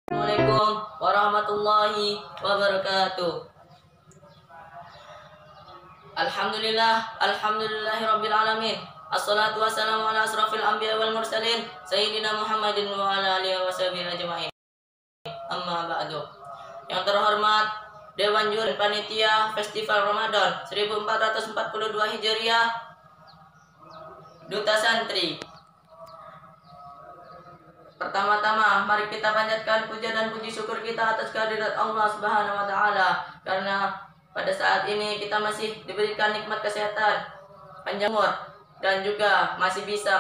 Assalamualaikum warahmatullahi wabarakatuh. Alhamdulillahirabbil alamin. Assalatu wassalamu ala asrafil anbiya wal mursalin sayyidina Muhammadin wa ala alihi washabihi ajmain. Amma ba'du. Yang terhormat Dewan Juri Panitia Festival Ramadan 1442 Hijriah, Duta Santri. Pertama-tama, mari kita panjatkan puja dan puji syukur kita atas kehadirat Allah Subhanahu wa taala, karena pada saat ini kita masih diberikan nikmat kesehatan, panjang umur, dan juga masih bisa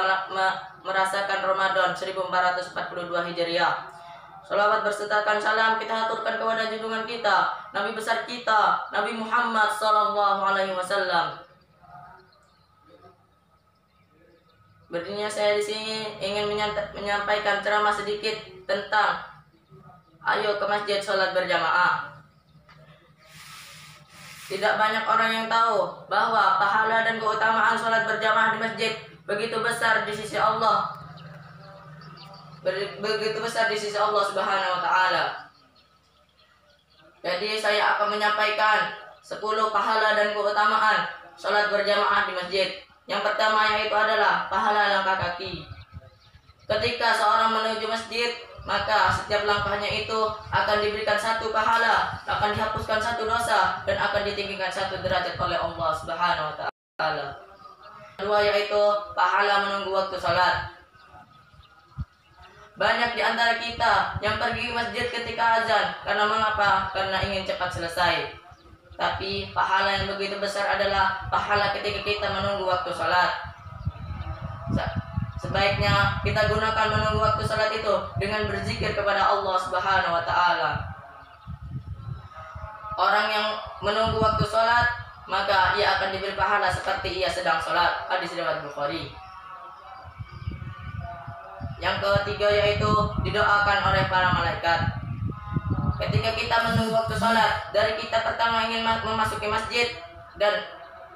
merasakan Ramadan 1442 Hijriah. Salawat bersertakan salam kita aturkan kepada junjungan kita, Nabi besar kita, Nabi Muhammad sallallahu alaihi wasallam. Berdirinya saya di sini ingin menyampaikan ceramah sedikit tentang ayo ke masjid sholat berjamaah. Tidak banyak orang yang tahu bahwa pahala dan keutamaan sholat berjamaah di masjid begitu besar di sisi Allah. Begitu besar di sisi Allah Subhanahu wa taala. Jadi saya akan menyampaikan 10 pahala dan keutamaan sholat berjamaah di masjid. Yang pertama yaitu adalah pahala langkah kaki. Ketika seorang menuju masjid, maka setiap langkahnya itu akan diberikan 1 pahala, akan dihapuskan 1 dosa, dan akan ditinggikan 1 derajat oleh Allah Subhanahu wa taala. Kedua yaitu pahala menunggu waktu salat. Banyak di antara kita yang pergi ke masjid ketika azan. Karena mengapa? Karena ingin cepat selesai. Tapi pahala yang begitu besar adalah pahala ketika kita menunggu waktu salat. Sebaiknya kita gunakan menunggu waktu salat itu dengan berzikir kepada Allah Subhanahu wa taala. Orang yang menunggu waktu salat, maka ia akan diberi pahala seperti ia sedang salat. Hadis riwayat Bukhari. Yang ketiga yaitu didoakan oleh para malaikat. Ketika kita menunggu waktu sholat, dari kita pertama ingin memasuki masjid, dan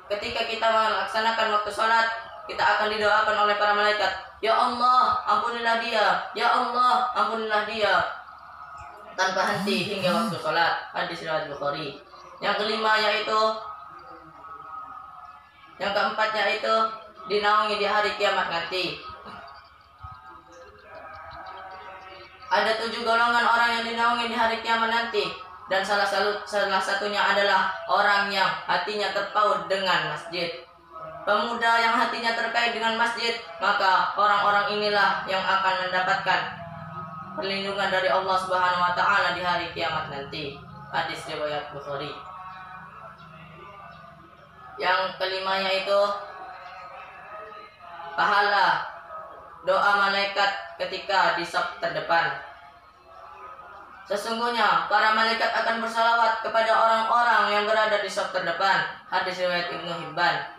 ketika kita melaksanakan waktu sholat, kita akan didoakan oleh para malaikat. Ya Allah, ampunilah dia. Ya Allah, ampunilah dia. Tanpa henti hingga waktu sholat. Hadis riwayat Bukhari. Yang kelima yaitu, yang keempat yaitu dinaungi di hari kiamat nanti. Ada 7 golongan orang yang dinaungi di hari kiamat nanti, dan salah satunya adalah orang yang hatinya terpaut dengan masjid. Pemuda yang hatinya terkait dengan masjid, maka orang-orang inilah yang akan mendapatkan perlindungan dari Allah Subhanahu wa taala di hari kiamat nanti. Hadis riwayat Bukhari. Yang kelima yaitu pahala doa malaikat ketika di saf terdepan. Sesungguhnya para malaikat akan bersalawat kepada orang-orang yang berada di saf terdepan. Hadis riwayat Ibnu Hibban.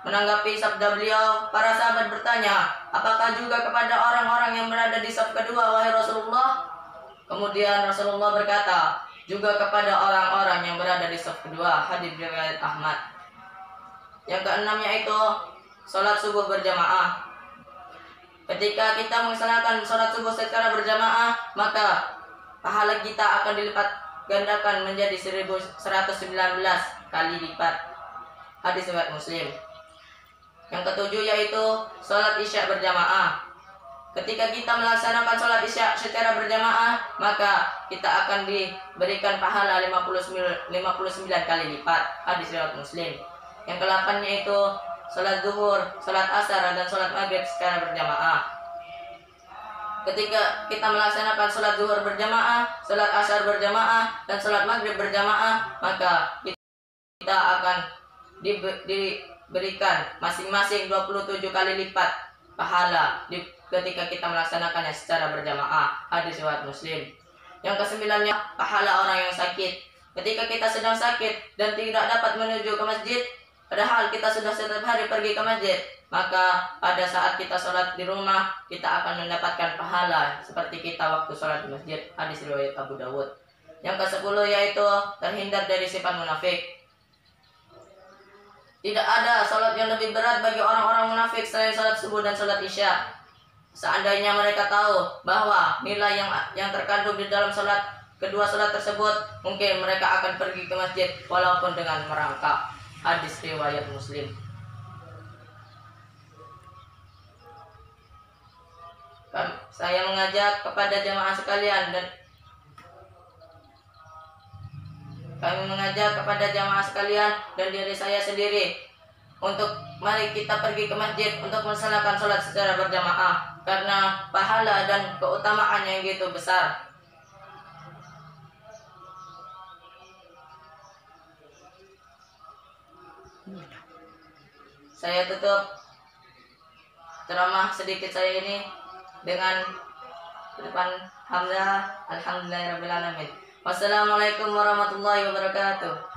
Menanggapi sabda beliau, para sahabat bertanya, apakah juga kepada orang-orang yang berada di saf kedua, wahai Rasulullah? Kemudian Rasulullah berkata, juga kepada orang-orang yang berada di saf kedua. Hadis riwayat Ahmad. Yang keenam yaitu sholat subuh berjamaah. Ketika kita melaksanakan sholat subuh secara berjamaah, maka pahala kita akan dilipat gandakan menjadi 1119 kali lipat. Hadis riwayat Muslim. Yang ketujuh yaitu sholat isya berjamaah. Ketika kita melaksanakan sholat isya secara berjamaah, maka kita akan diberikan pahala 59 kali lipat. Hadis riwayat Muslim. Yang ke-8 yaitu sholat zuhur, sholat asar, dan sholat maghrib secara berjamaah. Ketika kita melaksanakan sholat zuhur berjamaah, sholat asar berjamaah, dan sholat maghrib berjamaah, maka kita akan diberikan masing-masing 27 kali lipat pahala ketika kita melaksanakannya secara berjamaah. Hadis riwayat Muslim. Yang ke-9 pahala orang yang sakit. Ketika kita sedang sakit dan tidak dapat menuju ke masjid, padahal kita sudah setiap hari pergi ke masjid, maka pada saat kita sholat di rumah, kita akan mendapatkan pahala seperti kita waktu sholat di masjid. Hadis riwayat Abu Dawud. Yang ke-10 yaitu terhindar dari sifat munafik. Tidak ada sholat yang lebih berat bagi orang-orang munafik selain sholat subuh dan sholat isya. Seandainya mereka tahu bahwa nilai yang terkandung di dalam kedua salat tersebut, mungkin mereka akan pergi ke masjid walaupun dengan merangkak. Hadis riwayat Muslim. Saya mengajak kepada jamaah sekalian dan kami mengajak kepada jamaah sekalian dan diri saya sendiri untuk mari kita pergi ke masjid untuk melaksanakan sholat secara berjamaah karena pahala dan keutamaannya yang begitu besar. Saya tutup ceramah sedikit saya ini dengan depan hamzah alhamdulillahirabbil alamin. Wassalamualaikum warahmatullahi wabarakatuh.